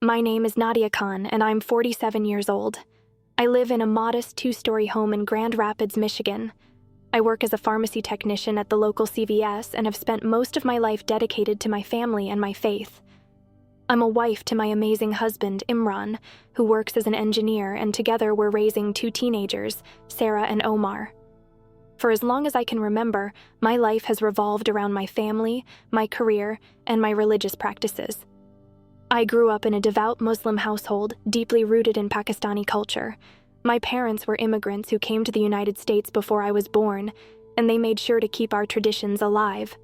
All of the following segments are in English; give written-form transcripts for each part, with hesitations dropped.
My name is Nadia Khan, and I'm 47 years old. I live in a modest 2-story home in Grand Rapids, Michigan. I work as a pharmacy technician at the local CVS and have spent most of my life dedicated to my family and my faith. I'm a wife to my amazing husband, Imran, who works as an engineer, and together we're raising 2 teenagers, Sarah and Omar. For as long as I can remember, my life has revolved around my family, my career, and my religious practices. I grew up in a devout Muslim household, deeply rooted in Pakistani culture. My parents were immigrants who came to the United States before I was born, and they made sure to keep our traditions alive.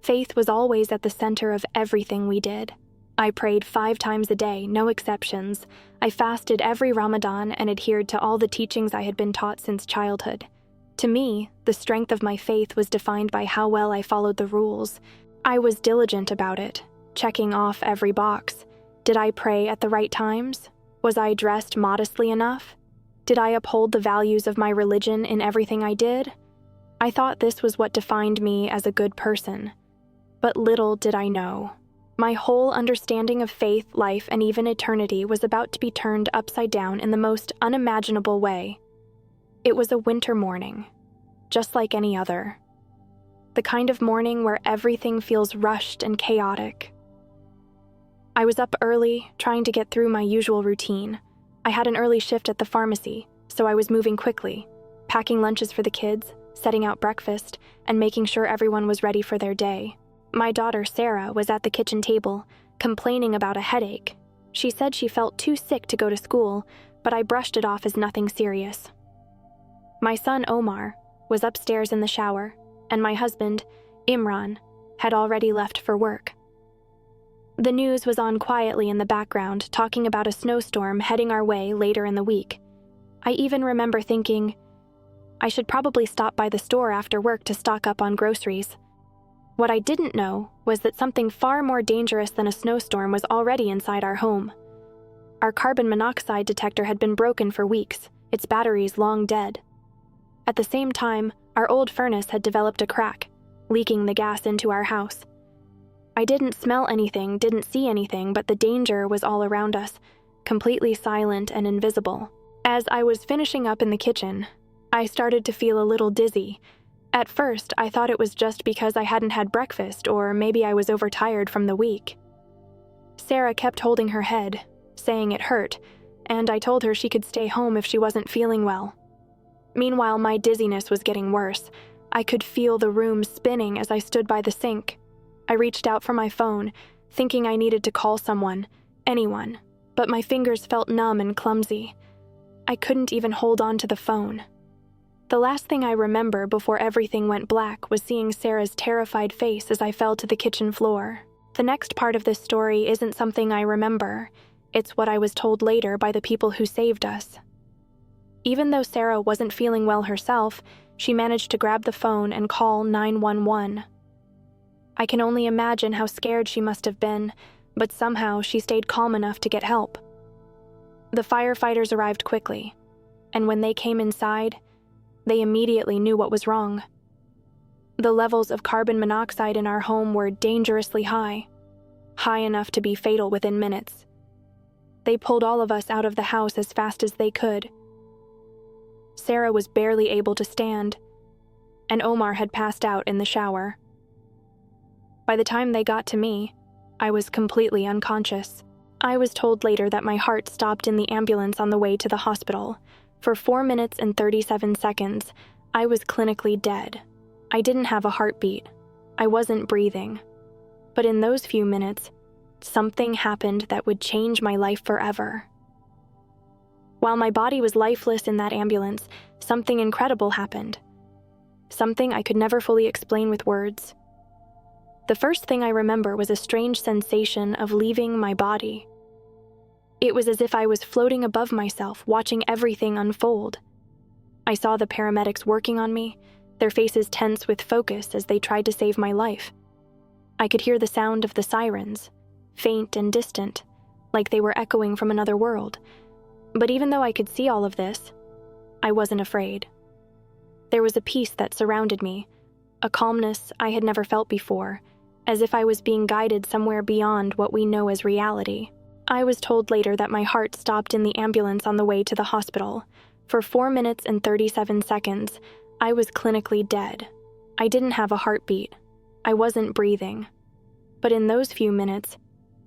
Faith was always at the center of everything we did. I prayed 5 times a day, no exceptions. I fasted every Ramadan and adhered to all the teachings I had been taught since childhood. To me, the strength of my faith was defined by how well I followed the rules. I was diligent about it, checking off every box. Did I pray at the right times? Was I dressed modestly enough? Did I uphold the values of my religion in everything I did? I thought this was what defined me as a good person. But little did I know. My whole understanding of faith, life, and even eternity was about to be turned upside down in the most unimaginable way. It was a winter morning, just like any other. The kind of morning where everything feels rushed and chaotic. I was up early, trying to get through my usual routine. I had an early shift at the pharmacy, so I was moving quickly, packing lunches for the kids, setting out breakfast, and making sure everyone was ready for their day. My daughter, Sarah, was at the kitchen table, complaining about a headache. She said she felt too sick to go to school, but I brushed it off as nothing serious. My son, Omar, was upstairs in the shower, and my husband, Imran, had already left for work. The news was on quietly in the background, talking about a snowstorm heading our way later in the week. I even remember thinking, I should probably stop by the store after work to stock up on groceries. What I didn't know was that something far more dangerous than a snowstorm was already inside our home. Our carbon monoxide detector had been broken for weeks, its batteries long dead. At the same time, our old furnace had developed a crack, leaking the gas into our house. I didn't smell anything, didn't see anything, but the danger was all around us, completely silent and invisible. As I was finishing up in the kitchen, I started to feel a little dizzy. At first, I thought it was just because I hadn't had breakfast, or maybe I was overtired from the week. Sarah kept holding her head, saying it hurt, and I told her she could stay home if she wasn't feeling well. Meanwhile, my dizziness was getting worse. I could feel the room spinning as I stood by the sink. I reached out for my phone, thinking I needed to call someone, anyone, but my fingers felt numb and clumsy. I couldn't even hold on to the phone. The last thing I remember before everything went black was seeing Sarah's terrified face as I fell to the kitchen floor. The next part of this story isn't something I remember. It's what I was told later by the people who saved us. Even though Sarah wasn't feeling well herself, she managed to grab the phone and call 911. I can only imagine how scared she must have been, but somehow she stayed calm enough to get help. The firefighters arrived quickly, and when they came inside, they immediately knew what was wrong. The levels of carbon monoxide in our home were dangerously high enough to be fatal within minutes. They pulled all of us out of the house as fast as they could. Sarah was barely able to stand, and Omar had passed out in the shower. By the time they got to me, I was completely unconscious. I was told later that my heart stopped in the ambulance on the way to the hospital. For 4 minutes and 37 seconds, I was clinically dead. I didn't have a heartbeat. I wasn't breathing. But in those few minutes, something happened that would change my life forever. While my body was lifeless in that ambulance, something incredible happened. Something I could never fully explain with words. The first thing I remember was a strange sensation of leaving my body. It was as if I was floating above myself, watching everything unfold. I saw the paramedics working on me, their faces tense with focus as they tried to save my life. I could hear the sound of the sirens, faint and distant, like they were echoing from another world. But even though I could see all of this, I wasn't afraid. There was a peace that surrounded me, a calmness I had never felt before, as if I was being guided somewhere beyond what we know as reality. I was told later that my heart stopped in the ambulance on the way to the hospital. For 4 minutes and 37 seconds, I was clinically dead. I didn't have a heartbeat. I wasn't breathing. But in those few minutes,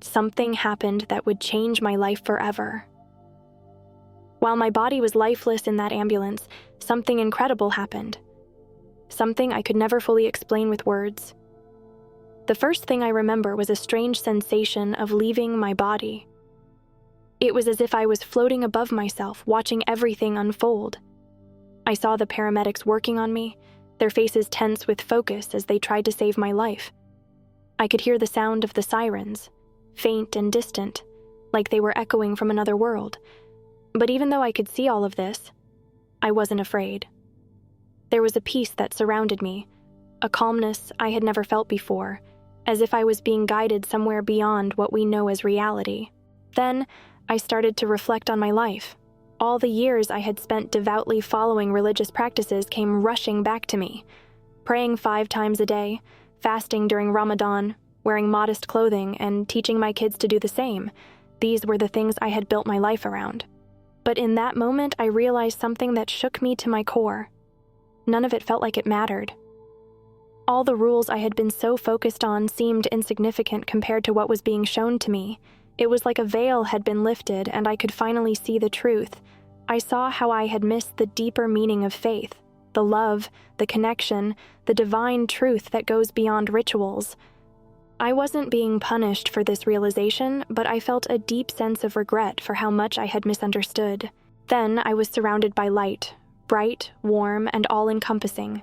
something happened that would change my life forever. While my body was lifeless in that ambulance, something incredible happened. Something I could never fully explain with words. The first thing I remember was a strange sensation of leaving my body. It was as if I was floating above myself, watching everything unfold. I saw the paramedics working on me, their faces tense with focus as they tried to save my life. I could hear the sound of the sirens, faint and distant, like they were echoing from another world. But even though I could see all of this, I wasn't afraid. There was a peace that surrounded me, a calmness I had never felt before, as if I was being guided somewhere beyond what we know as reality. Then, I started to reflect on my life. All the years I had spent devoutly following religious practices came rushing back to me. Praying 5 times a day, fasting during Ramadan, wearing modest clothing, and teaching my kids to do the same. These were the things I had built my life around. But in that moment, I realized something that shook me to my core. None of it felt like it mattered. All the rules I had been so focused on seemed insignificant compared to what was being shown to me. It was like a veil had been lifted and I could finally see the truth. I saw how I had missed the deeper meaning of faith, the love, the connection, the divine truth that goes beyond rituals. I wasn't being punished for this realization, but I felt a deep sense of regret for how much I had misunderstood. Then I was surrounded by light, bright, warm, and all-encompassing.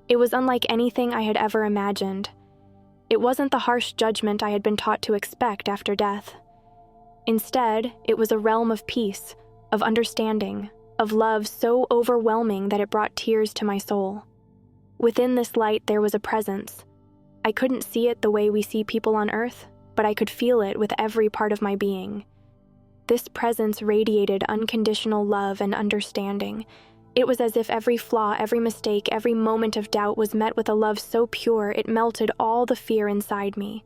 It was unlike anything I had ever imagined. It wasn't the harsh judgment I had been taught to expect after death. Instead, it was a realm of peace, of understanding, of love so overwhelming that it brought tears to my soul. Within this light there was a presence. I couldn't see it the way we see people on Earth, but I could feel it with every part of my being. This presence radiated unconditional love and understanding. It was as if every flaw, every mistake, every moment of doubt was met with a love so pure it melted all the fear inside me.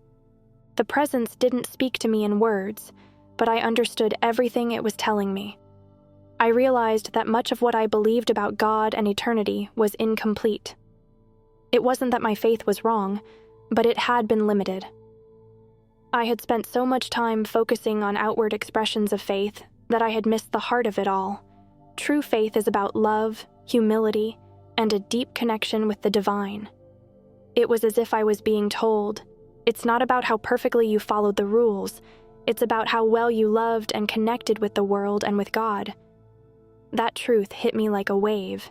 The presence didn't speak to me in words, but I understood everything it was telling me. I realized that much of what I believed about God and eternity was incomplete. It wasn't that my faith was wrong, but it had been limited. I had spent so much time focusing on outward expressions of faith that I had missed the heart of it all. True faith is about love, humility, and a deep connection with the divine. It was as if I was being told, it's not about how perfectly you followed the rules, it's about how well you loved and connected with the world and with God. That truth hit me like a wave.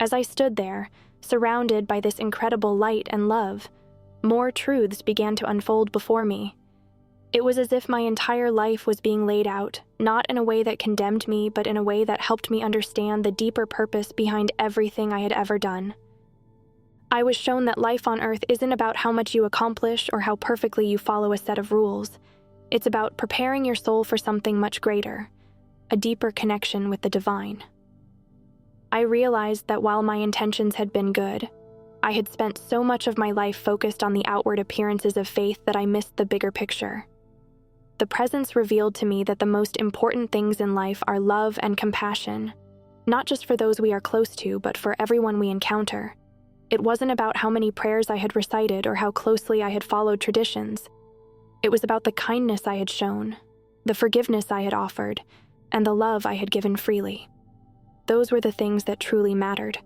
As I stood there, surrounded by this incredible light and love, more truths began to unfold before me. It was as if my entire life was being laid out, not in a way that condemned me, but in a way that helped me understand the deeper purpose behind everything I had ever done. I was shown that life on Earth isn't about how much you accomplish or how perfectly you follow a set of rules. It's about preparing your soul for something much greater, a deeper connection with the divine. I realized that while my intentions had been good, I had spent so much of my life focused on the outward appearances of faith that I missed the bigger picture. The presence revealed to me that the most important things in life are love and compassion, not just for those we are close to, but for everyone we encounter. It wasn't about how many prayers I had recited or how closely I had followed traditions. It was about the kindness I had shown, the forgiveness I had offered, and the love I had given freely. Those were the things that truly mattered.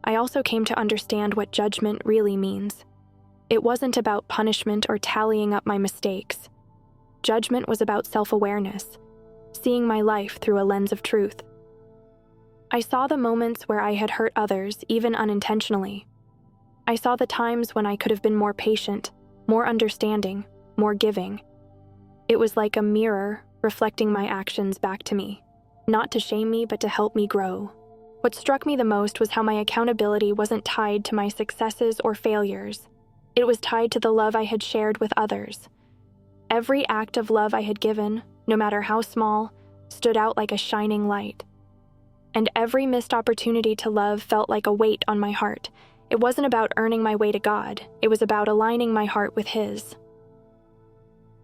I also came to understand what judgment really means. It wasn't about punishment or tallying up my mistakes. Judgment was about self-awareness, seeing my life through a lens of truth. I saw the moments where I had hurt others, even unintentionally. I saw the times when I could have been more patient, more understanding, more giving. It was like a mirror reflecting my actions back to me, not to shame me, but to help me grow. What struck me the most was how my accountability wasn't tied to my successes or failures. It was tied to the love I had shared with others. Every act of love I had given, no matter how small, stood out like a shining light. And every missed opportunity to love felt like a weight on my heart. It wasn't about earning my way to God. It was about aligning my heart with His.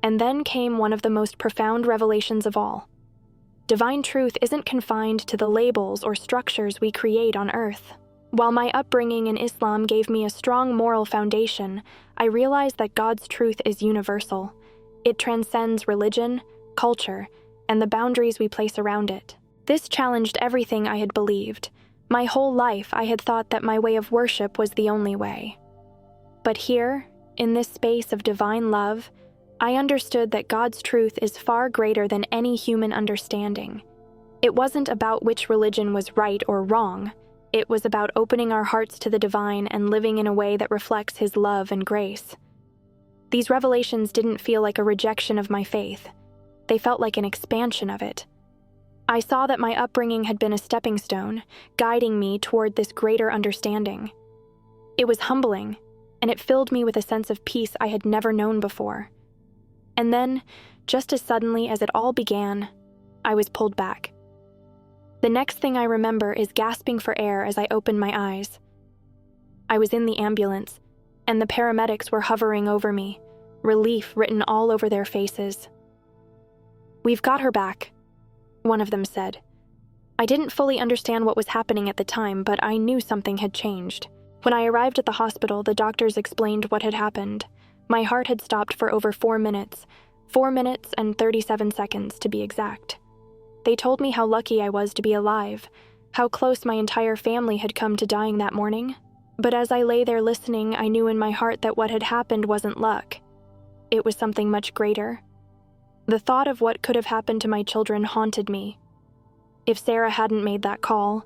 And then came one of the most profound revelations of all. Divine truth isn't confined to the labels or structures we create on Earth. While my upbringing in Islam gave me a strong moral foundation, I realized that God's truth is universal. It transcends religion, culture, and the boundaries we place around it. This challenged everything I had believed. My whole life, I had thought that my way of worship was the only way. But here, in this space of divine love, I understood that God's truth is far greater than any human understanding. It wasn't about which religion was right or wrong. It was about opening our hearts to the divine and living in a way that reflects His love and grace. These revelations didn't feel like a rejection of my faith. They felt like an expansion of it. I saw that my upbringing had been a stepping stone, guiding me toward this greater understanding. It was humbling, and it filled me with a sense of peace I had never known before. And then, just as suddenly as it all began, I was pulled back. The next thing I remember is gasping for air as I opened my eyes. I was in the ambulance, and the paramedics were hovering over me, relief written all over their faces. "We've got her back," one of them said. I didn't fully understand what was happening at the time, but I knew something had changed. When I arrived at the hospital, the doctors explained what had happened. My heart had stopped for over 4 minutes, 4 minutes and 37 seconds to be exact. They told me how lucky I was to be alive, how close my entire family had come to dying that morning. But as I lay there listening, I knew in my heart that what had happened wasn't luck. It was something much greater. The thought of what could have happened to my children haunted me. If Sarah hadn't made that call,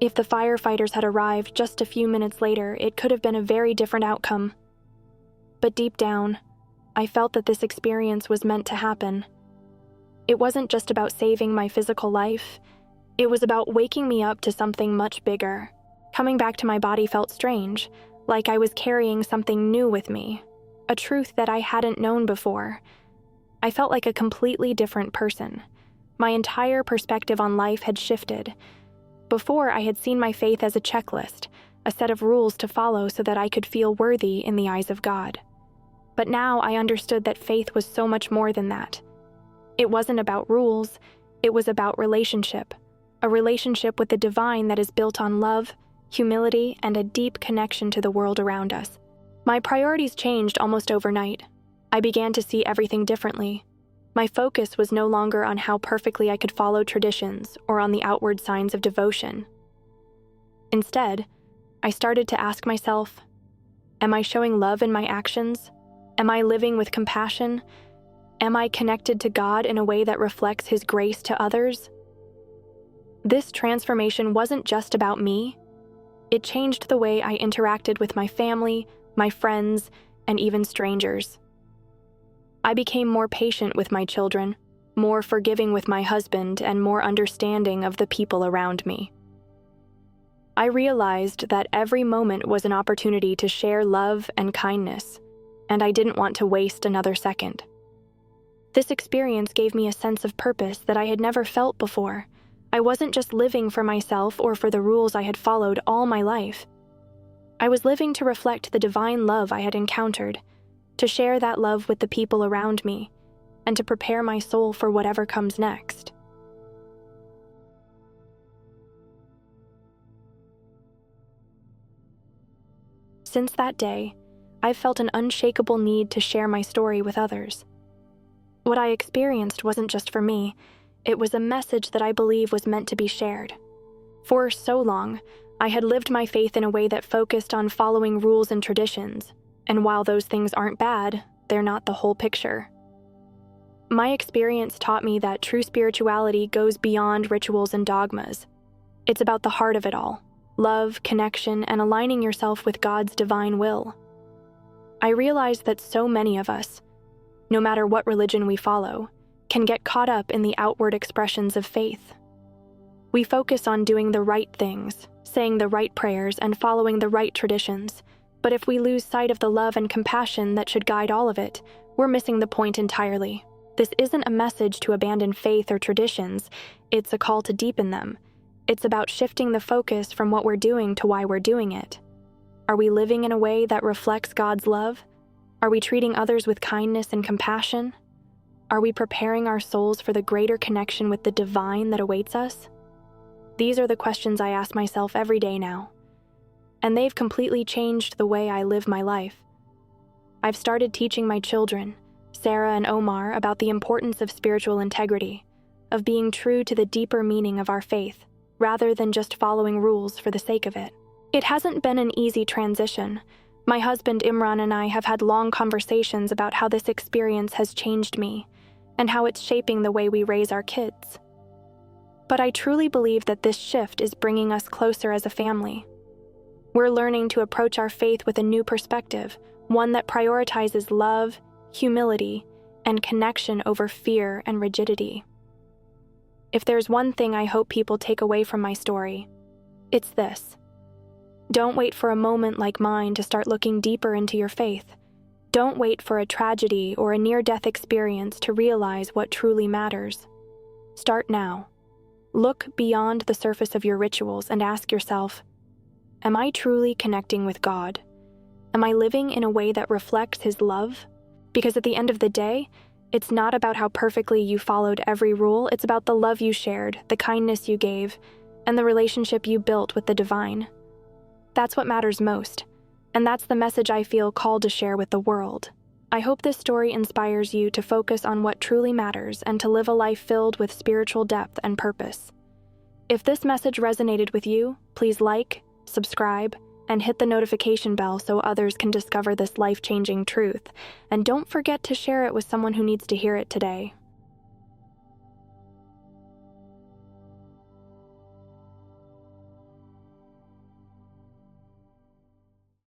if the firefighters had arrived just a few minutes later, it could have been a very different outcome. But deep down, I felt that this experience was meant to happen. It wasn't just about saving my physical life. It was about waking me up to something much bigger. Coming back to my body felt strange, like I was carrying something new with me, a truth that I hadn't known before. I felt like a completely different person. My entire perspective on life had shifted. Before, I had seen my faith as a checklist, a set of rules to follow so that I could feel worthy in the eyes of God. But now I understood that faith was so much more than that. It wasn't about rules, it was about relationship, a relationship with the divine that is built on love, humility, and a deep connection to the world around us. My priorities changed almost overnight. I began to see everything differently. My focus was no longer on how perfectly I could follow traditions or on the outward signs of devotion. Instead, I started to ask myself, am I showing love in my actions? Am I living with compassion? Am I connected to God in a way that reflects His grace to others? This transformation wasn't just about me. It changed the way I interacted with my family, my friends, and even strangers. I became more patient with my children, more forgiving with my husband, and more understanding of the people around me. I realized that every moment was an opportunity to share love and kindness, and I didn't want to waste another second. This experience gave me a sense of purpose that I had never felt before. I wasn't just living for myself or for the rules I had followed all my life. I was living to reflect the divine love I had encountered, to share that love with the people around me, and to prepare my soul for whatever comes next. Since that day, I've felt an unshakable need to share my story with others. What I experienced wasn't just for me, it was a message that I believe was meant to be shared. For so long, I had lived my faith in a way that focused on following rules and traditions, and while those things aren't bad, they're not the whole picture. My experience taught me that true spirituality goes beyond rituals and dogmas. It's about the heart of it all, love, connection, and aligning yourself with God's divine will. I realized that so many of us, no matter what religion we follow, can get caught up in the outward expressions of faith. We focus on doing the right things, saying the right prayers, and following the right traditions. But if we lose sight of the love and compassion that should guide all of it, we're missing the point entirely. This isn't a message to abandon faith or traditions, it's a call to deepen them. It's about shifting the focus from what we're doing to why we're doing it. Are we living in a way that reflects God's love? Are we treating others with kindness and compassion? Are we preparing our souls for the greater connection with the divine that awaits us? These are the questions I ask myself every day now, and they've completely changed the way I live my life. I've started teaching my children, Sarah and Omar, about the importance of spiritual integrity, of being true to the deeper meaning of our faith, rather than just following rules for the sake of it. It hasn't been an easy transition. My husband Imran and I have had long conversations about how this experience has changed me, and how it's shaping the way we raise our kids. But I truly believe that this shift is bringing us closer as a family. We're learning to approach our faith with a new perspective, one that prioritizes love, humility, and connection over fear and rigidity. If there's one thing I hope people take away from my story, it's this. Don't wait for a moment like mine to start looking deeper into your faith. Don't wait for a tragedy or a near-death experience to realize what truly matters. Start now. Look beyond the surface of your rituals and ask yourself, am I truly connecting with God? Am I living in a way that reflects His love? Because at the end of the day, it's not about how perfectly you followed every rule, it's about the love you shared, the kindness you gave, and the relationship you built with the divine. That's what matters most, and that's the message I feel called to share with the world. I hope this story inspires you to focus on what truly matters and to live a life filled with spiritual depth and purpose. If this message resonated with you, please like, subscribe, and hit the notification bell so others can discover this life-changing truth. And don't forget to share it with someone who needs to hear it today.